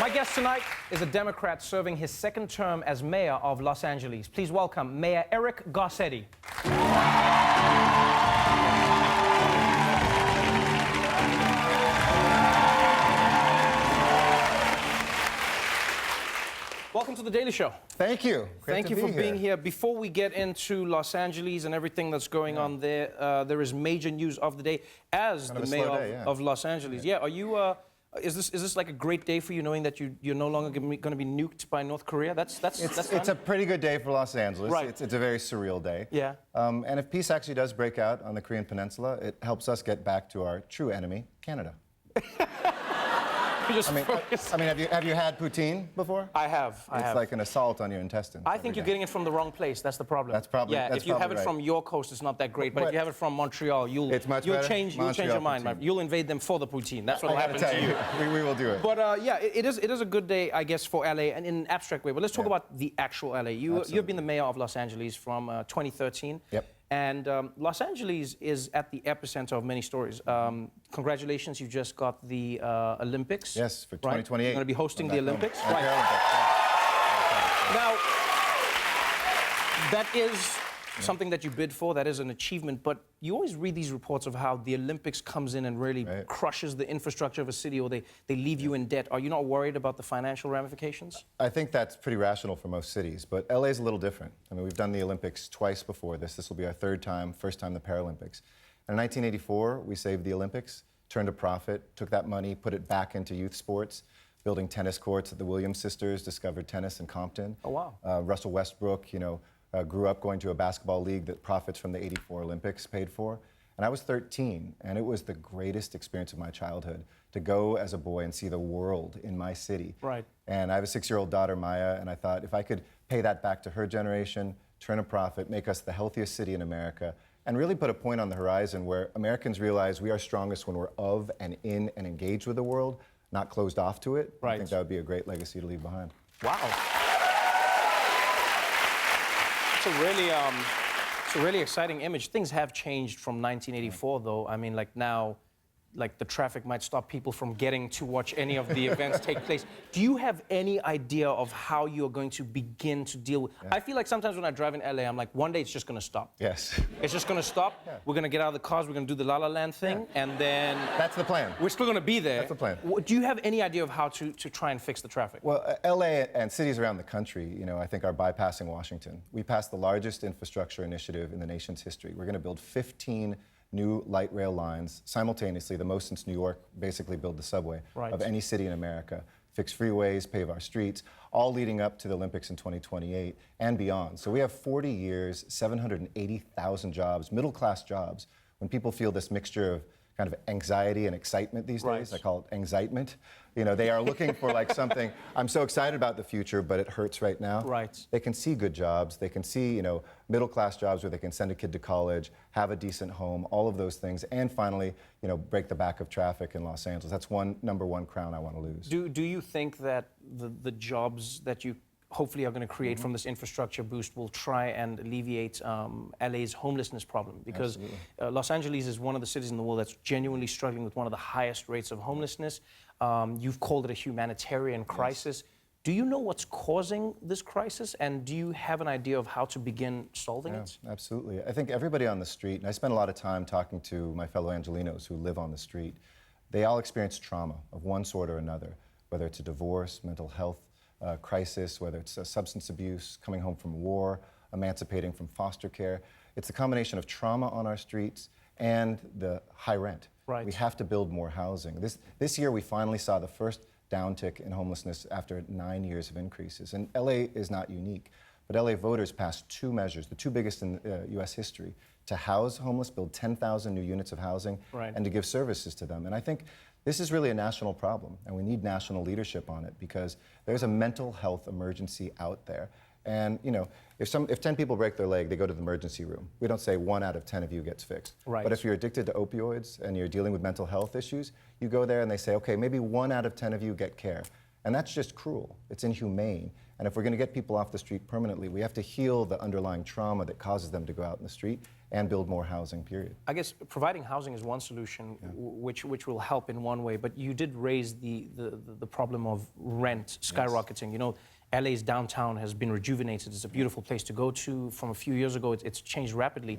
My guest tonight is a Democrat serving his second term as mayor of Los Angeles. Please welcome Mayor Eric Garcetti. Welcome to The Daily Show. Thank you. Thank you for being here. Before we get into Los Angeles and everything that's going on there, there is major news of the day as the mayor of Los Angeles. Yeah, are you? Is this like a great day for you, knowing that you're no longer going to be nuked by North Korea? It's a pretty good day for Los Angeles. Right. It's a very surreal day. Yeah. And if peace actually does break out on the Korean Peninsula, it helps us get back to our true enemy, Canada. Have you had poutine before? I have. It's like an assault on your intestines. I think you're getting it from the wrong place. That's the problem. That's probably if you have it from your coast, it's not that great. But if you have it from Montreal, you'll change your mind. You'll invade them for the poutine. That's what will happen to you. We will do it. But yeah, it is a good day, I guess, for LA, and in an abstract way. But let's talk about the actual LA. You've been the mayor of Los Angeles from 2013. Yep. And Los Angeles is at the epicenter of many stories. Congratulations, you just got the Olympics. Yes, for 2028. You're going to be hosting the Olympics. Right. Now, that is something that you bid for, that is an achievement, but you always read these reports of how the Olympics comes in and really crushes the infrastructure of a city, or they leave you in debt. Are you not worried about the financial ramifications? I think that's pretty rational for most cities, but LA is a little different. I mean, we've done the Olympics twice before this. This will be our third time, first time the Paralympics. And in 1984, we saved the Olympics, turned a profit, took that money, put it back into youth sports, building tennis courts at the Williams sisters, discovered tennis in Compton. Oh, wow. Russell Westbrook, grew up going to a basketball league that profits from the '84 Olympics paid for. And I was 13, and it was the greatest experience of my childhood to go as a boy and see the world in my city. Right. And I have a 6-year-old daughter, Maya, and I thought if I could pay that back to her generation, turn a profit, make us the healthiest city in America, and really put a point on the horizon where Americans realize we are strongest when we're of and in and engaged with the world, not closed off to it. Right. I think that would be a great legacy to leave behind. Wow. It's a really exciting image. Things have changed from 1984, though. I mean, like now, like the traffic might stop people from getting to watch any of the events take place. Do you have any idea of how you're going to begin to deal with? I feel like sometimes when I drive in LA, I'm like, one day it's just going to stop. Yes. It's just going to stop. Yeah. We're going to get out of the cars. We're going to do the La La Land thing, and then that's the plan. We're still going to be there. That's the plan. Do you have any idea of how to try and fix the traffic? Well, LA and cities around the country, I think are bypassing Washington. We passed the largest infrastructure initiative in the nation's history. We're going to build 15 new light rail lines simultaneously, the most since New York basically built the subway of any city in America, fix freeways, pave our streets, all leading up to the Olympics in 2028 and beyond. So we have 40 years, 780,000 jobs, middle-class jobs. When people feel this mixture of kind of anxiety and excitement these days, I call it anxitement. They are looking for like something, I'm so excited about the future, but it hurts right now. Right. They can see good jobs. They can see, middle-class jobs where they can send a kid to college, have a decent home, all of those things, and finally, break the back of traffic in Los Angeles. That's number one crown I want to lose. Do you think that the jobs that you hopefully are going to create from this infrastructure boost will try and alleviate LA's homelessness problem? Because Los Angeles is one of the cities in the world that's genuinely struggling with one of the highest rates of homelessness. You've called it a humanitarian crisis. Yes. Do you know what's causing this crisis, and do you have an idea of how to begin solving it? Absolutely. I think everybody on the street, and I spend a lot of time talking to my fellow Angelinos who live on the street, they all experience trauma of one sort or another, whether it's a divorce, mental health crisis, whether it's substance abuse, coming home from war, emancipating from foster care. It's a combination of trauma on our streets and the high rent. Right. We have to build more housing. This year we finally saw the first downtick in homelessness after 9 years of increases. And LA is not unique, but LA voters passed two measures, the two biggest in US history, to house homeless, build 10,000 new units of housing, and to give services to them. And I think this is really a national problem, and we need national leadership on it because there's a mental health emergency out there. And if 10 people break their leg, they go to the emergency room. We don't say 1 out of 10 of you gets fixed. Right. But if you're addicted to opioids and you're dealing with mental health issues, you go there and they say, okay, maybe 1 out of 10 of you get care. And that's just cruel. It's inhumane. And if we're going to get people off the street permanently, we have to heal the underlying trauma that causes them to go out in the street and build more housing, period. I guess providing housing is one solution, which will help in one way. But you did raise the problem of rent skyrocketing. You know, LA's downtown has been rejuvenated. It's a beautiful place to go to. From a few years ago, it's changed rapidly.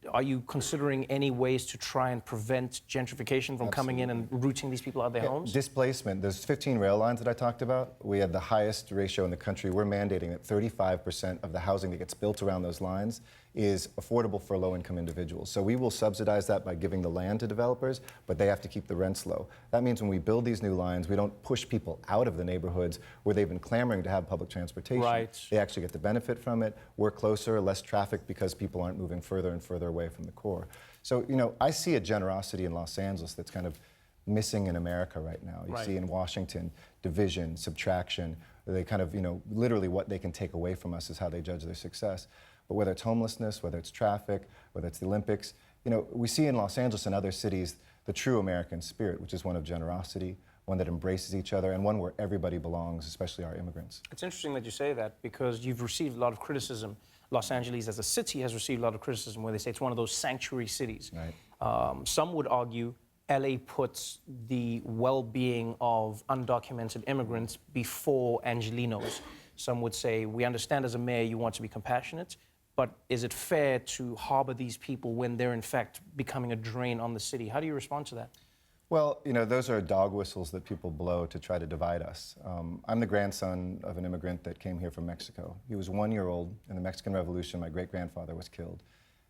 Are you considering any ways to try and prevent gentrification from coming in and rooting these people out of their homes? Displacement. There's 15 rail lines that I talked about. We had the highest ratio in the country. We're mandating that 35% of the housing that gets built around those lines is affordable for low-income individuals. So we will subsidize that by giving the land to developers, but they have to keep the rents low. That means when we build these new lines, we don't push people out of the neighborhoods where they've been clamoring to have public transportation. Right. They actually get the benefit from it. We're closer, less traffic because people aren't moving further and further away from the core. So, you know, I see a generosity in Los Angeles that's kind of missing in America right now. You see in Washington, division, subtraction. They kind of, you know, literally what they can take away from us is how they judge their success. But whether it's homelessness, whether it's traffic, whether it's the Olympics, you know, we see in Los Angeles and other cities the true American spirit, which is one of generosity, one that embraces each other, and one where everybody belongs, especially our immigrants. It's interesting that you say that because you've received a lot of criticism. Los Angeles as a city has received a lot of criticism where they say it's one of those sanctuary cities. Right. Some would argue LA puts the well-being of undocumented immigrants before Angelenos. Some would say, we understand as a mayor you want to be compassionate, but is it fair to harbor these people when they're in fact becoming a drain on the city? How do you respond to that? Well, you know, those are dog whistles that people blow to try to divide us. I'm the grandson of an immigrant that came here from Mexico. He was 1 year old. In the Mexican Revolution, my great-grandfather was killed.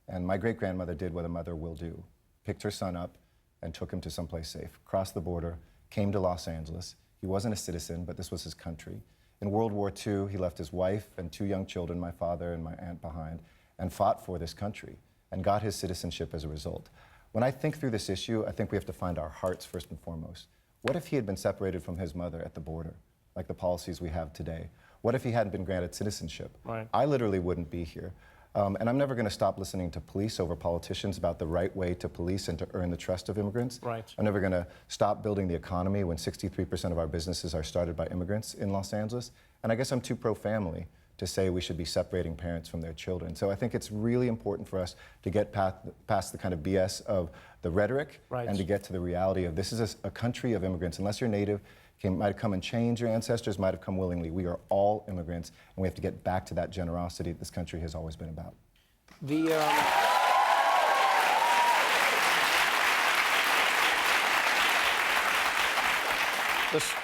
And my great-grandmother did what a mother will do, picked her son up and took him to someplace safe, crossed the border, came to Los Angeles. He wasn't a citizen, but this was his country. In World War II, he left his wife and 2 young children, my father and my aunt, behind, and fought for this country and got his citizenship as a result. When I think through this issue, I think we have to find our hearts first and foremost. What if he had been separated from his mother at the border, like the policies we have today? What if he hadn't been granted citizenship? Right. I literally wouldn't be here. And I'm never going to stop listening to police over politicians about the right way to police and to earn the trust of immigrants. Right. I'm never going to stop building the economy when 63% of our businesses are started by immigrants in Los Angeles. And I guess I'm too pro-family to say we should be separating parents from their children. So I think it's really important for us to get past the kind of BS of the rhetoric and to get to the reality of this is a country of immigrants. Unless you're native, might have come and changed, your ancestors might have come willingly. We are all immigrants, and we have to get back to that generosity this country has always been about.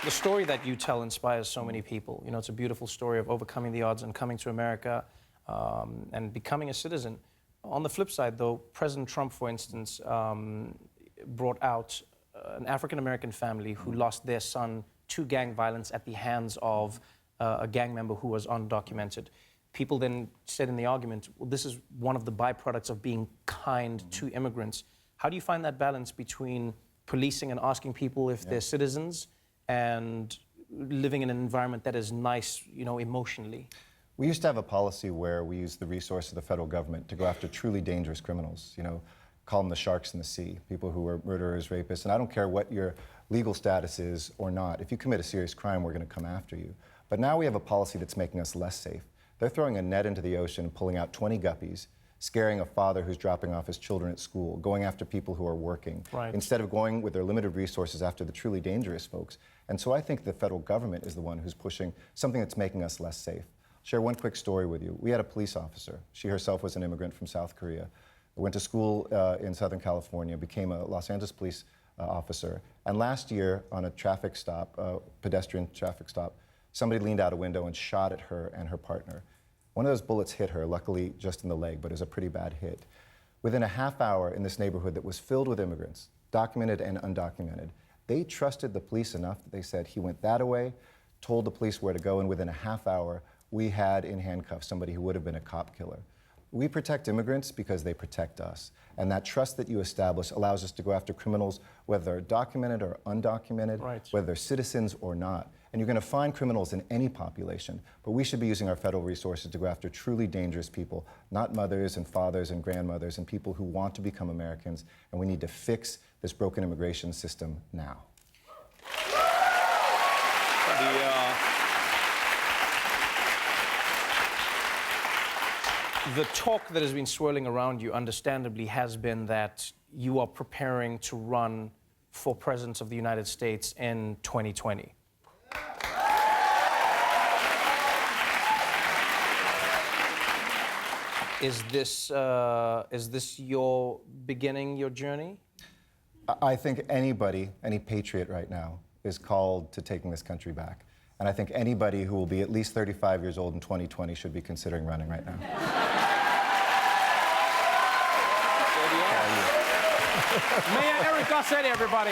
The story that you tell inspires so many people. You know, it's a beautiful story of overcoming the odds and coming to America and becoming a citizen. On the flip side, though, President Trump, for instance, brought out an African-American family who lost their son to gang violence at the hands of a gang member who was undocumented. People then said in the argument, well, this is one of the byproducts of being kind to immigrants. How do you find that balance between policing and asking people if they're citizens and living in an environment that is nice, you know, emotionally? We used to have a policy where we used the resource of the federal government to go after truly dangerous criminals, you know, call them the sharks in the sea, people who are murderers, rapists, and I don't care what your legal status is or not. If you commit a serious crime, we're going to come after you. But now we have a policy that's making us less safe. They're throwing a net into the ocean and pulling out 20 guppies, scaring a father who's dropping off his children at school, going after people who are working, instead of going with their limited resources after the truly dangerous folks. And so I think the federal government is the one who's pushing something that's making us less safe. I'll share one quick story with you. We had a police officer. She herself was an immigrant from South Korea. Went to school in Southern California, became a Los Angeles police officer. And last year, on a traffic stop, pedestrian traffic stop, somebody leaned out a window and shot at her and her partner. One of those bullets hit her, luckily just in the leg, but it was a pretty bad hit. Within a half hour in this neighborhood that was filled with immigrants, documented and undocumented, they trusted the police enough that they said he went that way, told the police where to go, and within a half hour, we had in handcuffs somebody who would have been a cop killer. We protect immigrants because they protect us. And that trust that you establish allows us to go after criminals, whether they're documented or undocumented, whether they're citizens or not. And you're going to find criminals in any population, but we should be using our federal resources to go after truly dangerous people, not mothers and fathers and grandmothers and people who want to become Americans. And we need to fix this broken immigration system now. The talk that has been swirling around you, understandably, has been that you are preparing to run for president of the United States in 2020. Is this your beginning, your journey? I think anybody, any patriot right now, is called to taking this country back. And I think anybody who will be at least 35 years old in 2020 should be considering running right now. Mayor Eric Garcetti, everybody.